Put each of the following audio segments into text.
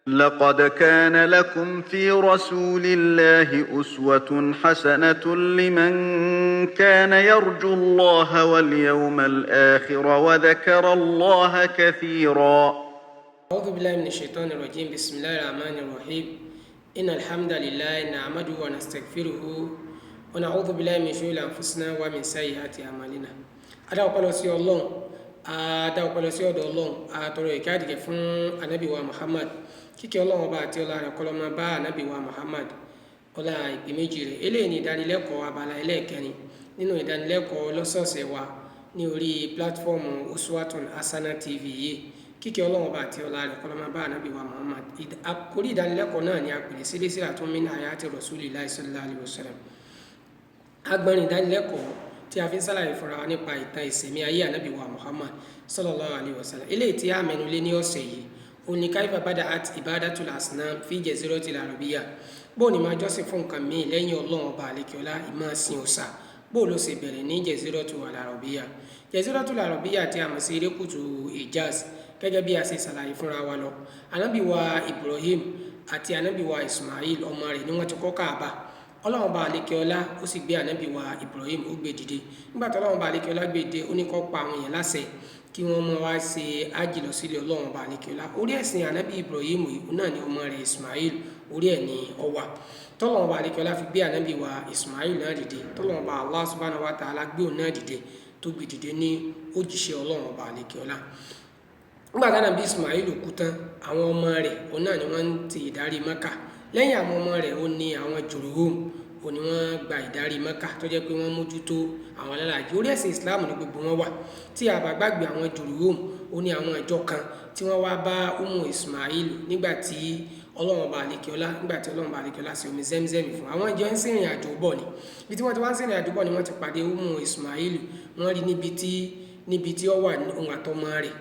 لقد كان لكم في رسول الله أسوة حسنة لمن كان يرجو الله واليوم الآخر وذكر الله كثيرا. أعوذ بالله من الشيطان الرجيم. بسم الله الرحمن الرحيم. إن الحمد لله نعمده ونستغفره ونعوذ بالله من شرور أنفسنا ومن سيئات أعمالنا. Adá ọpẹ́ lọ sí ọ̀dọ̀ Ọlọ́run, àtọrọ ìkẹ́ àdìgẹ́ fún Ànábì wa Muhammad. Kíkẹ́ Ọlọ́run ọba àti ọlá rẹ̀ kó máa bá Ànábì wa Muhammad, ọlá ìpè méjì rẹ̀. Eléyìí ni ìdánilẹ́kọ̀ọ́ abala ẹlẹ́ẹ̀kẹrin nínú ìdánilẹ́kọ̀ọ́ lọ́sọ̀ọ̀sẹ̀ wa ní orí pílátífọ́ọ̀mù Uswatun Hasana TV yìí. Kíkẹ́ Ọlọ́run ọba àti ọlá rẹ̀ kó máa bá Ànábì wa Muhammad. Àkórí ìdánilẹ́kọ̀ọ́ náà ni a pè ní silsilatun min hayati Rasulillahi sallallahu alaihi wasallam. Agbọ́nrin ìdánilẹ́kọ̀ọ́ tí a fi ń sálàyé fúnra wa nípa ìtàn ìsẹ̀mí ayé Ànábì wa Muhammad sallallahu alaihi wasallam. Eléyìí tí a mẹ́nulé ní ọ̀sẹ̀ yìí òní kaifa bada'at ibadatul asnam fi jaziratil arabiyya. Bó ni máa jọ́sìn fún nǹkan míì lẹ́yìn Ọlọ́run ọba àlekèọlá, ìmáa sin òòṣà, bó ló ṣe bẹ̀rẹ̀ ní jaziratul arabiyya. Jaziratul arabiyya tí a mọ̀ sí erékùtù Hijaz gẹ́gẹ́ bí a ṣe ṣàlàyé fúnra wa lọ. Ànábì wa Ibrahim àti Ànábì wa Ismail ọmọ rẹ̀ ni wọ́n ti kọ́ Káàbà. Ọlọ́run ọba àlekèọlá ó sì gbé Ànábì wa Ibrahim ó gbé dìde. Nígbà tí Ọlọ́run ọba àlekèọlá gbé dìde, ó ní kó pa àwọn èèyàn láṣẹ kí wọ́n mọ wá ṣe ájì lọ sílé Ọlọ́run ọba àlekèọlá. Orí ẹ̀sìn Ànábì Ibrahim yìí náà ni ọmọ rẹ̀ Ismail orí ẹ̀ ní ó wà. Tọ́lọ́run ọba àlekèọlá fi gbé Ànábì wa Ismail náà dìde. Tọ́lọ́run ọba Allah subhanahu wa ta'ala gbé òun náà dìde tó gbé dìde ní òjíṣẹ́ Ọlọ́run ọba àlekèọlá. Nígbà tí Ànábì Ismail kú tán, àwọn ọmọ rẹ̀ òun náà ni wọ́n ń ti ìdarí Mákà. Lẹ́yìn àwọn ọmọ rẹ̀ ó ní àwọn Jùrùhùm ó ní wọ́n gba ìdarí Mákà tó jẹ́ pé wọ́n mójútó àwọn alálàájì. Orí ẹ̀sìn Islam ní gbogbo wọn wà. Tí a bá gbàgbé àwọn Jùrùhùm ó ní àwọn ìjọ kan tí wọ́n wá bá Ismail nígbà tí Ọlọ́run ọba àlekèọlá ṣe omi Zemzem fún àwọn ìjọ ń sìnrìn àjò bọ̀ ni. Ibi tí wọ́n ti wá ń sìnrìn àjò bọ̀ ni wọ́n ti pàdé Ismail. Wọ́n rí níbi tí ó wà ohun àtọmọ rẹ̀.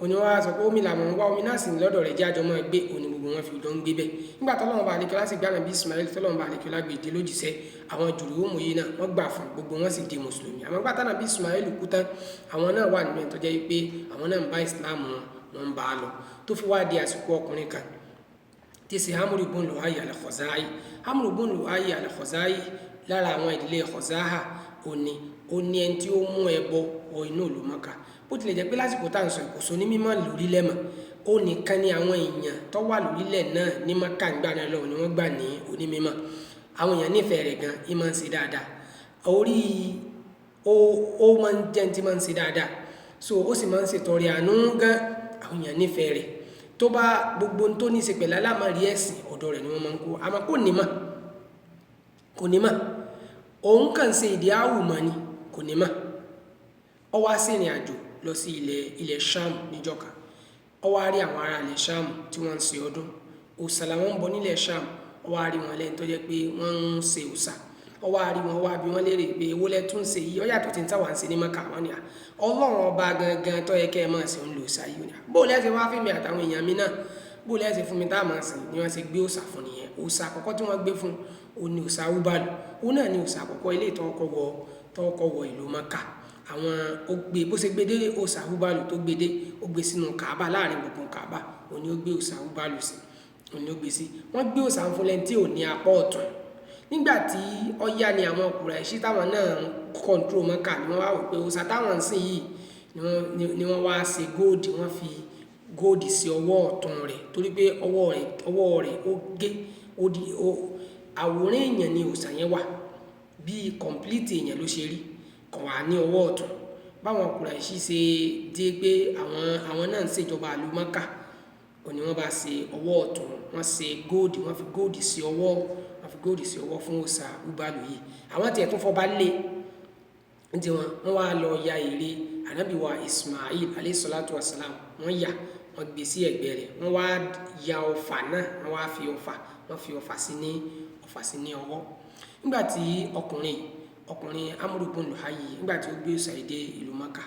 Òní wọ́n á sọ pé omi làwọn ń wá, omi náà sì ní lọ́dọ̀ rẹ̀ jẹ́ àjọ máa gbé, òní gbogbo wọn fi jọ ń gbé bẹ́ẹ̀. Nígbà tí Ọlọ́run ọba àlekèọlá sì gbé Ànábì Ismail, tí Ọlọ́run ọba àlekèọlá gbé dé lójíṣẹ́, àwọn Jùrùhùm yìí náà wọ́n gbà fún, gbogbo wọn sì di mùsùlùmí. Àmọ́ nígbà tí Ànábì Ismail kú tán, àwọn náà wà nínú ẹ̀ tó jẹ́ pé àwọn náà ń bá Islam wọn ń bá a lọ, tó fi wá di àsìkò ọkùnrin kan tí ṣe Amru ibn Lu'ay al-Khuzai. Amru ibn Lu'ay al-Khuzai lára àwọn ìdílé Khuza'a ó ní ẹni tí ó mú ẹbọ wọ inú ìlú Mákà. Bó tilẹ̀ jẹ́ pé lásìkò tá à ń sọ ìkòsó ní mímọ́ lórílẹ̀ mọ́, ó nìkan ni àwọn èèyàn tó wà lórílẹ̀ náà ní Mákà ń gbà náà lọ́wọ́ ni wọ́n gbà ní onímímọ́. Àwọn èèyàn nífẹ̀ẹ́ rẹ̀ gan, ìmọ̀ ń ṣe dáadáa. Ó máa ń jẹ́ ní tí máa ń ṣe dáadáa. So ó sì máa ń ṣètọrẹ àánú gan, àwọn èèyàn nífẹ̀ẹ́ rẹ̀. Tó bá gbogbo tó ní ṣe pẹ̀lú alámọ̀rí ẹ̀sìn ọ̀dọ̀ rẹ̀ ni wọ́n máa ń kó. Àmọ́ kò ní mọ̀. Òun kàn ṣe ìdí àwùmọ̀ ni, kò ní mọ̀. Ó wá sí ìrìn àjò lọ sí ilẹ̀ Sham níjọ́ kan. Ó wá rí àwọn ará ilẹ̀ Sham tí wọ́n ń ṣe ọdún. Òòṣà làwọn ń bọ nílẹ̀ Sham. Ó wá rí wọn lẹ́yìn tó jẹ́ pé wọ́n ń ṣe òòṣà. Ó wá rí wọn, wá bí wọ́n léèrè pé èwo lẹ tún ṣe yìí, ó yàtọ̀ tí ń táwa ń ṣe ní Mákà. Wọ́n ní Ọlọ́run ọba gangan tó yẹ kẹ́ ẹ máa ṣe ń lo òòṣà yìí. Bó lẹ́sẹ̀ wá fún mi àtàwọn èèyàn mi náà, bó lẹ́sẹ̀ fún mi tá a máa sìn ni wọ́n ṣe gbé òòṣà fún nìyẹn. Òòṣà àkọ́kọ́ tí wọ́n gbé fún òun ni òòṣà Hubal. Òun náà ni òòṣà àkọ́kọ́ ilé ìtọ́kọ̀ wọ ìlú Mákà. Àwọn ó gbé bó ṣe gbé dé òòṣà Hubal tó gbé dé, ó gbé sínú Kaaba, láàrin gbogbo Kaaba òun ni ó gbé òòṣà Hubal sí, òun ni ó gbé sí. Wọ́n gbé òòṣà fún lẹ́ni tí ò ní apá ọ̀tún. Nígbà tí ó yá ni àwọn Kùráìṣì táwọn náà ń kọ̀ǹtró Mákà ni wọ́n wá wò pé òòṣà táwọn ń sìn yìí ni wọ́n wá ṣe góòdì, wọ́n fi góòdì sí ọwọ́ ọ̀tún rẹ̀ torí pé ọwọ́ rẹ̀ ó gé àwòrán èèyàn ni òòṣà yẹn wà, bí kọ̀m̀plìtì èèyàn ló ṣe rí, kò wà ní ọwọ́ ọ̀tún. Báwọn Kùráìṣì ṣe dé pé àwọn náà ń ṣèjọba ìlú Mákà, òní wọ́n bá ṣe ọwọ́ ọ̀tún, wọ́n ṣe góòdì, wọ́n fi góòdì sí ọwọ́ fún òòṣà Hubal yìí. Àwọn tiẹ̀ tún fọba lé ní wọ́n wá lọ ya ère Ànábì wa Ismail alayhi salatu wassalam. Wọ́n gbé sí ẹ̀gbẹ́ rẹ̀. Wọ́n wá ya ọfà náà, wọ́n wá fi ọfà sí ní ọwọ́. Nígbà tí ọkùnrin Amru ibn Lu'ay nígbà tí ó gbé òòṣà dé ìlú Mákà,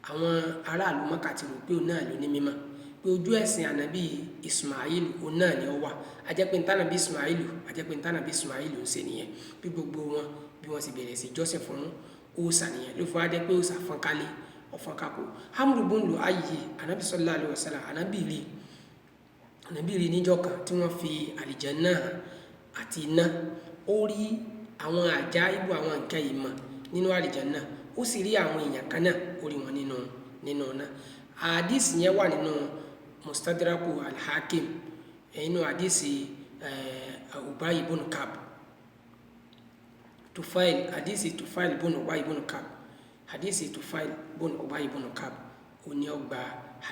àwọn aráàlú Mákà ti rò pé òun náà ló ní mímọ́, pé ojú ẹ̀sìn Ànábì Ismail òun náà ni ó wà. Ajẹ́pẹ́ ntánàbí Ismail ń ṣe nìyẹn. Bí gbogbo wọn bí wọ́n sì bẹ̀rẹ̀ sí jọ́sìn fún òòṣà nìyẹn. Ló fi wá dé pé òòṣà fọ́n kálé ọ̀fọ́n kákó. Amru ibn Lu'ay Ànábì sallallahu alaihi wasallam, Ànábì rí ànábì rí níjọ́ kan tí wọ́n fi àlìjánnà àti iná, ó rí àwọn àjáíbù àwọn nǹkan ìmọ̀ nínú àlìjánnà, ó sì rí àwọn èèyàn kan náà ó rí wọn nínú iná. Àdìsí yẹn wà nínú Mustadraku al-Hakim, inú àdìsí Ubay ibn Ka'b, àdìsí Tufail ibn Ubay ibn Ka'b, àdìsí Tufail ibn Ubay ibn Ka'b, ó ní ọgbà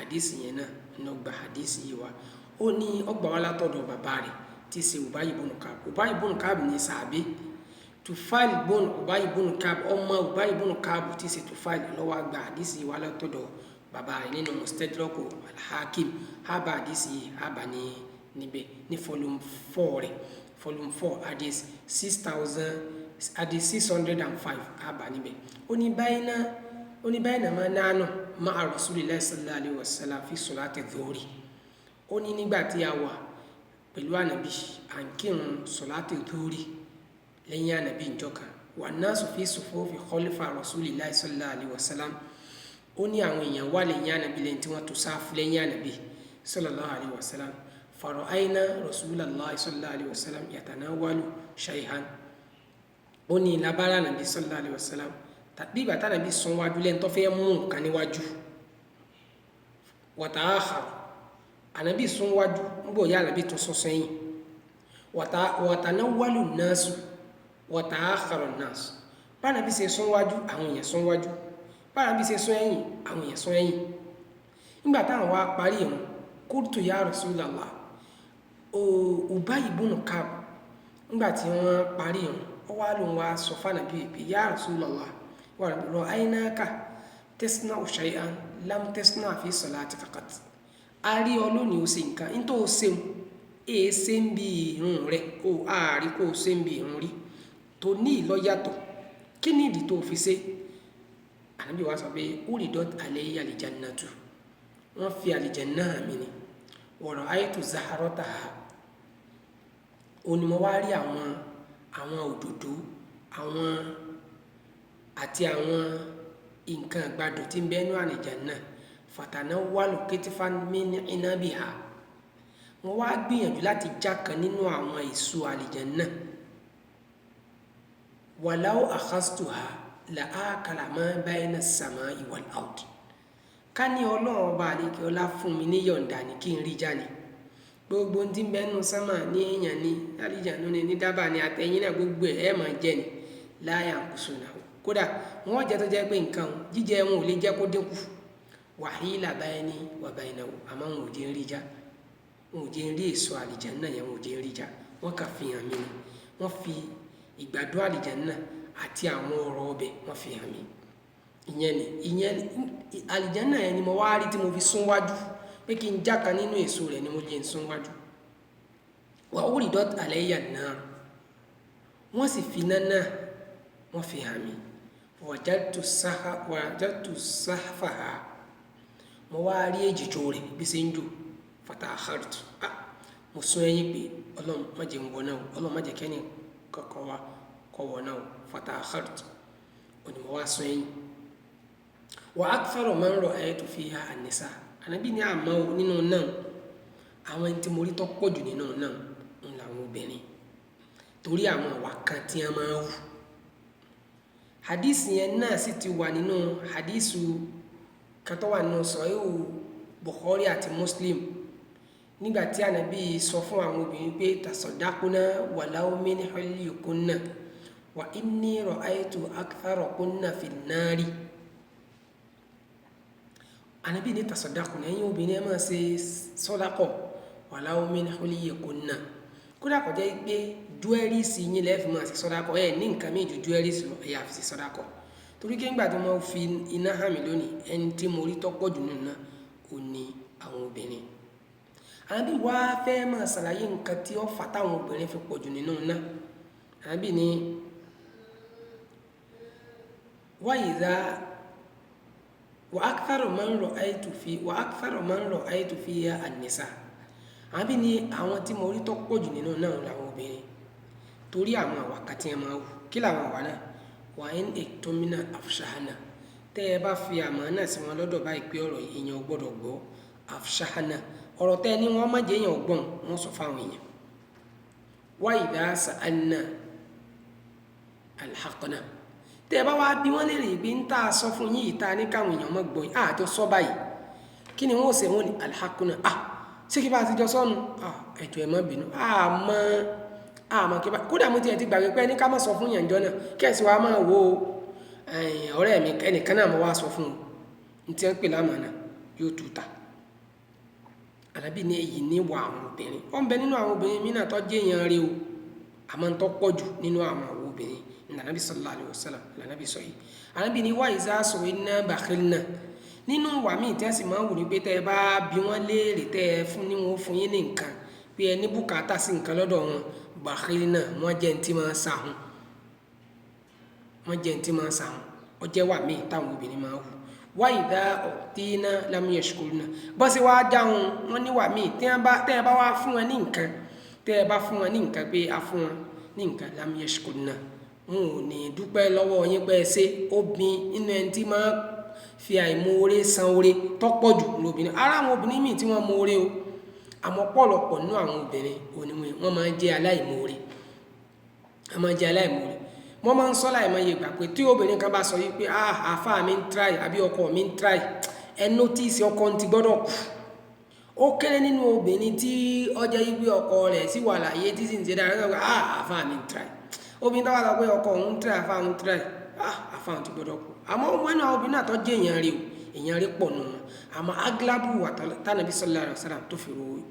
àdìsí yẹn náà ní ọgbà àdìsí yìí wá, ó ní ọgbà wa látọ̀dọ̀ bàbá rẹ̀ tí í ṣe Ubay ibn Ka'b. Ubay ibn Ka'b ní sàábé, Tufail ibn Ubay ibn Ka'b ọmọ Ubay ibn Ka'b tí í ṣe Tufail ló wá gba àdìsí yìí wá látọ̀dọ̀ bàbá rẹ̀ nínú Mustadraku al-Hakim. Àbá àdìsí yìí àbá níbẹ̀ ní volume 4 rẹ̀, volume 4 hadith 605 àbá níbẹ̀. Ó ní báyìí náà máa nánú ma'a Rasulillahi sallallahu alaihi wasallam fi salati dhuhri. Ó ní nígbà tí a wà pẹ̀lú ànàbí à ń kírun salati dhuhri lẹ́yìn ànàbí ìjọka, wa nasu fi sufufi khalfa Rasulillahi sallallahu alaihi wasallam. Ó ní àwọn èèyàn wà lẹ́yìn ànàbí lẹ́yìn tí wọ́n tó sáfù lẹ́yìn ànàbí sallallahu alaihi wasallam. Fara'ayna Rasulallahi sallallahu alaihi wasallam yatanawalu shay'an. Ó ní labara ànàbí sallallahu alaihi wasallam tàbí ìgbà tánàbí sún wájú lẹ́yìn tó fẹ́ mú nǹkan níwájú. Wa ta'akhkhara, ànàbí sún wájú nígbò yá ànàbí tó sún sẹ́yìn. Wa tanawwalu an-nasu wa ta'akhkhara an-nasu. Bánàbí ṣe sún wájú àwọn èèyàn sún wájú, bánàbí ṣe sún ẹ̀yìn àwọn èèyàn sún ẹ̀yìn. Nígbà táwọn wá parí ìrun, qultu ya Rasulallah, Ubay ibn Ka'b nígbà tí wọ́n parí ìrun, ó wá lóun wá sọ fánàbí pé ya Rasulallah, wa ra'aynaka tasna'u shay'an lam tasna' fi salatika qat. A rí ọ lónìí ó ṣe nǹkan nítorí ó ṣeun ṣe ń bí ìrun rẹ̀, ààrí kó o ṣe ń bí ìrun rí tó ní ìlọ́yàtọ̀, kí ni ìdí tó fi ṣe? Ànábì wa sọ pé uridat alayya al-jannatu, wọ́n fi àlìjánnà mi ni, wa ra'aytu zaharataha, ó ní mo wá rí àwọn òdòdó àti àwọn nǹkan àgbàdo tí ń bẹ́nu àlìjánnà. Fatanawwalu kitfan min inabiha, wọ́n wá gbìyànjú láti já kan nínú àwọn èso àlìjánnà. Walau akhastuha la akala ma bayna as-samai wal ard. Ká ní Ọlọ́run ọba àlekè ọlá fún mi ní yọ̀ǹda ní kí n rí jáde, gbogbo tí ń bẹ́nu sánmà ní èèyàn ní àlìjánnà ní dábàá ní àtẹ̀yìn náà gbogbo ẹ̀ máa jẹ ni la yanqusuna. Kódà wọ́n jẹ́ tó jẹ́ pé nǹkan jíjẹ wọn ò lè jẹ́ kó dínkù. Wahila bayni wa baynahu, àmọ́ wọn ò jẹ́ ń rí já, wọn ò jẹ́ ń rí èso àlìjánnà yẹn, wọn ò jẹ́ ń rí já. Wọ́n kà fi hàn mí ni, wọ́n fi ìgbádùn àlìjánnà àti àwọn ọ̀rọ̀ ọbẹ̀ wọ́n fi hàn mí. ìyẹn àlìjánnà yẹn ni mo wá rí tí mo fi sún wájú pé kí n já kan nínú èso rẹ̀ ni mo jẹ́ ń sún wájú. Wa uridat alayya an-nar, wọ́n sì fi iná náà wọ́n fi hàn mí. Wajadtu sahfaha, mo wá rí èjìjò rẹ̀ bí ṣe ń jò. Fata'akhartu, mo sún ẹ̀yìn pé Ọlọ́run má jẹ́ ń wọ náà, Ọlọ́run má jẹ́ kẹ́ni kankan wá kọ́ wọ náà. Fata'akhartu, ó ní mo wá sún ẹ̀yìn. Wa aktharu man ra'aytu fiha an-nisa, Ànábì ní àmọ́ nínú náà àwọn ẹni tí mo rí tó pọ̀ jù nínú náà ń làwọn obìnrin, torí àwọn àwà kan tí wọ́n máa ń wù. Hadith yẹn náà sì ti wà nínú hadithu kan tó wà nínú Sahih Bukhari àti Muslim, nígbà tí Ànábì sọ fún àwọn obìnrin pé tasaddaqna walau min hilyikunna wa inni ra'aytu aktharakunna fin nari. Ànábì ní tasaddaqna, ẹ̀yin obìnrin ẹ máa ṣe sàdákà walau min hilyikunna, kódà kò jẹ́ pé júẹ́rìsì yín lẹ́ẹ̀fì máa ṣe sàdákà, ẹ̀ ní nǹkan méjì ju júẹ́rìsì lọ, ẹ̀yà fi ṣe sàdákà. Torí kí nígbà tí wọ́n fi iná hàn mí lónìí, ẹni tí mo rí tọ́pọ̀ jù nínú náà ò ní àwọn obìnrin. Ànábì wá fẹ́ máa ṣàlàyé nǹkan tí ó fà táwọn obìnrin fi pọ̀ jù nínú náà. Ànábì ní wa aktharu man ra'aytu fiha an-nisa. Ànábì ní àwọn tí mo rí tọ́pọ̀ jù nínú náà làwọn obìnrin, torí àwọn àwàkà tí wọ́n máa wù. Kí làwọn àwà náà? Wa in iktumina afshahna, tẹ́ ẹ bá fi àmánà sí wọn lọ́dọ̀ báyìí pé ọ̀rọ̀ èèyàn gbọ́dọ̀ gbọ́, afshahna, ọ̀rọ̀ tẹ́ ní wọ́n má jẹ́ èèyàn gbọ́n wọ́n sọ fáwọn èèyàn wa idha sa'alna alhaqna tẹ́ bá wá bí wọ́n lè rí bí ń tà sọ fún yín ìta ní káwọn èèyàn mọ́ gbọ́ àjọ sọ báyìí kí ni wọ́n ṣe wọ́n ní alhaqna ṣé kí bá ti jọ sọ́nu ẹ̀jọ̀ ẹ̀ má bínú àmọ́ kí bá kódà mo ti gbàgbé pé ní ká má sọ fún yànjọ́ náà kẹ́sì wa máa wo ọ̀rẹ́ mi ẹnìkan náà mo wá sọ fún un ní tí wọ́n pè lámàánà yóò tuta Ànábì ní èyí ní wà àwọn obìnrin ó ń bẹ nínú àwọn obìnrin mí náà tó jẹ́ èèyàn rí o àmọ́ ń tó pọ̀ jù nínú àwọn obìnrin ní Ànábì sallallahu alaihi wasallam l'Ànábì sọ yìí Ànábì ní wa iza su'ilna bakhilna nínú wà míì tí wọ́n sì máa ń wù ní pé tẹ́ ẹ bá bí wọ́n léèrè tẹ́ ẹ fún ní wọn fún yín ní nǹkan pé ẹ ní bùkátà sí nǹkan lọ́dọ̀ wọn bakhilna wọ́n jẹ́ ntí máa sàhún ó jẹ́ wà míì táwọn obìnrin máa wù wa idha u'tina lam yashkurna bọ́ sí wá dáhùn wọ́n ní wà míì tẹ́ ẹ bá wá fún wọn ní nǹkan tẹ́ ẹ bá fún wọn ní nǹkan pé a fún wọn ní nǹkan lam yashkurna wọn ò ní dúpẹ́ lọ́wọ́ yín pé ẹ ṣe obìn inú ẹni tí máa fi àìmoore san oore tọ́pọ̀ jù lóbìnrin ara àwọn obìnrin míì tí wọ́n moore o àmọ́ pọ̀lọpọ̀ nínú àwọn obìnrin oníwọ̀n wọ́n máa ń jẹ́ aláìmoore wọ́n máa ń sọ láì máa yẹ gbà pé tí obìnrin kan bá sọ yìí pé àáfàá mi ń try àbí ọkọ mi ń try ẹ notice ọkọ ti gbọ́dọ̀ kù ó kéré nínú obìnrin tí ọjọ́ yìí pé ọkọ rẹ̀ sì wà láàyè tí sì ń ṣe dára àáfàá mi ń try obìnrin tó wà lọ pé ọkọ òun try àáfàá òun try àáfàá òun ti gbọ́dọ̀ kù àmọ́ wọn náà obìnrin náà tó jẹ́ èèyàn rí pọ̀ nù wọn àmọ́ aglabu wà tánàbí sallallahu alaihi wasallam tó fi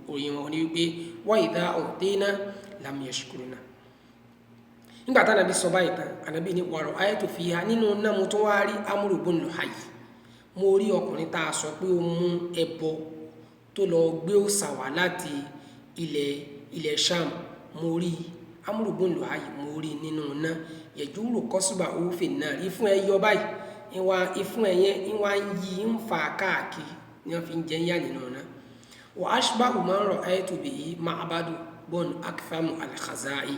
ròyìn wọn ní wípé wa idha u'tina lam yashkurna nígbà tá Ànábì sọ báyìí tán Ànábì ní wàrọ̀ ayatu fiha nínú náà mo tó wá rí Amru bun Luhay mo rí ọkùnrin tá a sọ pé ó mú ẹbọ tó lọ gbé òòṣà wá láti ilẹ̀ Sham mo rí Amru bun Luhay mo rí nínú náà yajuru qasba òfin náà ìfún ẹ yọ báyìí ìfún ẹ yẹn ìwà ń yí ń fa káàkiri ni wọ́n fi ń jẹ ń yà nínú náà wa ashbahu man ra'aytu bihi Ma'badu bun Aktham al-Khazai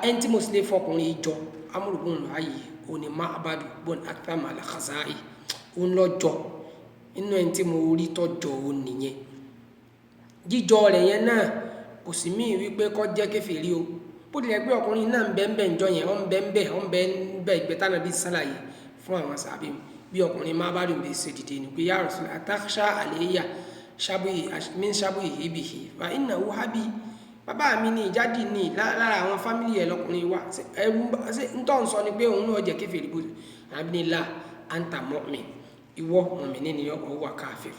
ẹni tí mo sì lè fọkùnrin ìjọ Amru bun Luhay òní Ma'badu bun Aktham al-Khazai òun lọ́jọ́ inú ẹni tí mo rí tọ́jọ́ òun nìyẹn jíjọ rẹ̀ yẹn náà kò sí mí wípé kọ́ jẹ́ kèfèrí o bó tilẹ̀ pé ọkùnrin náà ń bẹ́ ńjọ yẹn ó ń bẹ́ ìgbẹ́ Ànábì sálàyé fún àwọn sàbí bí ọkùnrin Ma'badu bí ṣe dìde ní pé ya Rasul atakhsha alayya min shabihi bihi fa innahu habi bàbá mi ní ìjáde ní lára àwọn fámìlì ẹ̀ lọkùnrin wa ẹrú ntọ́ ń sọ ni pé òun náà jẹ́ kèfèrí bó Ànábì ní la anta mu'min ìwọ mọ̀mìnì ni ọkọ̀ wà káfíìr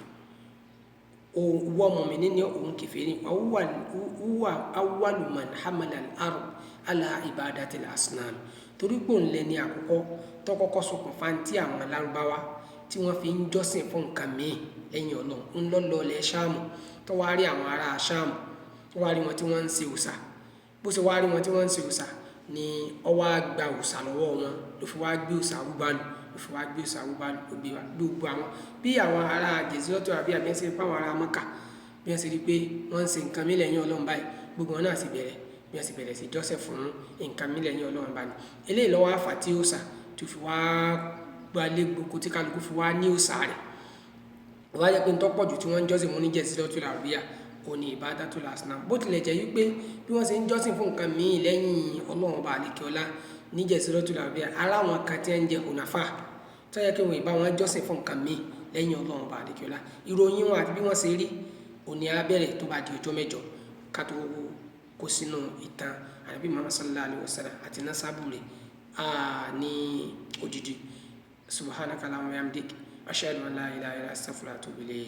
ìwọ mọ̀mìnì ni òun kèfèrí wà awwalu man hamala al-ard ala ibadati al-asnam torí pé òun lẹni àkọ́kọ́ tó kọ́kọ́ ṣokùnfà tí àwọn alárúbáwá tí wọ́n fi ń jọ́sìn fún nǹkan míì lẹ́yìn Ọlọ́run ń lọ́lọ́ọ̀lẹ̀ Ṣáàmù tó wá rí àwọn ará Ṣáàmù wá rí wọn tí wọ́n ń ṣe òòṣà bó ṣe wá rí wọn tí wọ́n ń ṣe òòṣà ni ó wá gba òòṣà lọ́wọ́ wọn ló fi wá gbé òòṣà rúbánu gbogbo àwọn bí àwọn ará jẹ̀síọ́tò àbí àbẹ́sẹ̀ pé àwọn ará Mọ́kà bí wọ́n ṣe rí pé wọ́n ń ṣe nǹkan mílẹ̀ yín Ọlọ́run báyìí gbogbo wọn náà sì bẹ̀rẹ̀ bí wọ́n sì bẹ̀rẹ̀ sí jọ́sẹ̀ fún nǹkan mílẹ̀ yín Ọlọ́run báyìí eléyìí lọ́wọ́ àfà tí òòṣà tó fi wá gbalé gbogbo tí kálukú fi wá ní òòṣà rẹ̀ wọ́n á jẹ́ pé ń tọ́pọ̀ jù tí wọ́n ń jọ́sìn fún ní jẹ̀síọ́tò àrùbíyà òní ibadatul asnam bó tilẹ̀ jẹ́ wípé bí wọ́n ṣe ń jọ́sìn fún nǹkan míì lẹ́yìn Ọlọ́run ọba àlekèọlá ní jẹ̀síọ́tò àrùbíyà ara wọn kan tí ń jẹ ònàfà tó yẹ kí wọn ìbá wọn jọ́sìn fún nǹkan míì lẹ́yìn Ọlọ́run ọba àlekèọlá ìròyìn wọn àti bí wọ́n ṣe rí òní abẹ́rẹ́ tó bá di ọjọ́ mẹ́jọ ká tó kó sínú ìtàn Ànábì Muhammad sallallahu alaihi wasallam àti nasabu rẹ̀ ní odidi subhanaka allahumma wa bihamdik ashhadu an la ilaha illa anta astaghfiruka wa atubu ilayk.